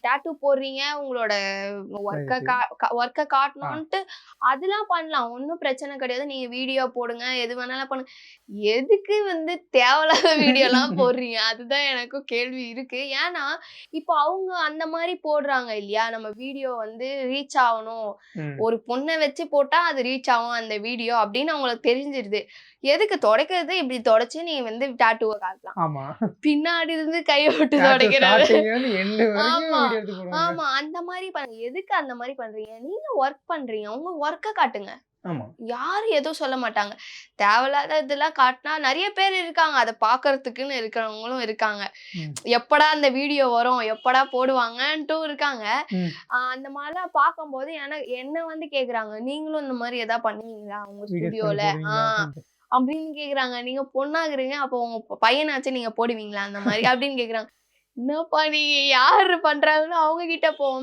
Tattoo போடுறீங்க, உங்களோட ஒர்க்க காட்டணும்ன்ட்டு அதெல்லாம் பண்ணலாம். ஒண்ணும் பிரச்சனை கிடையாது. நீங்க வீடியோ போடுங்க, எது வேணாலும் பண்ணுங்க. எதுக்கு தேவையில்லாத வீடியோலாம் போடுறீங்க? அதுதான் எனக்கும் கேள்வி இருக்கு. ஏன்னா, இப்போ அவங்க அந்த மாரி போடுறாங்க இல்லையா? நம்ம வீடியோ ரீச் ஆவணும். ஒரு பொண்ண வச்சு போட்டா அது ரீச் ஆகும் அந்த வீடியோ அப்படின்னு அவங்களுக்கு தெரிஞ்சிருது. எதுக்கு தொடைக்கிறது இப்படி தொடச்சு நீ டாட்டூவ காட்டலாம். ஆமா. பின்னாடி இருந்து கைய விட்டு தொடைக்கிறது. ஆமா, ஆமா. அந்த மாரி எதுக்கு அந்த மாரி பண்றீங்க? நீங்க ஒர்க் பண்றீங்க. உங்க ஒர்க்க காட்டுங்க. ஆமா. யாரும் எதுவும் சொல்ல மாட்டாங்க. தேவையில்லாத இதெல்லாம் காட்டினா நெறைய பேர் இருக்காங்க. அத பார்க்கறதுக்குன்னு இருக்கிறவங்களும் இருக்காங்க. எப்படா அந்த வீடியோ வரும்? எப்படா போடுவாங்கன்ட்டும் இருக்காங்க. அந்த மாரிலாம் பார்க்கும்போது என்ன கேட்குறாங்க. நீங்களும் இந்த மாரி எதா பண்ணுவீங்களா? உங்க ஸ்டுடியோல? அப்படின்னு கேட்குறாங்க. நீங்க பொண்ணாகுறீங்க. அப்போ உங்க பையனாச்சும் நீங்க போடுவீங்களா அந்த மாரி? அப்படின்னு கேட்குறாங்க. என்னப்பா நீங்க யாரு பண்றாங்கன்னு அவங்க கிட்ட போவோம்.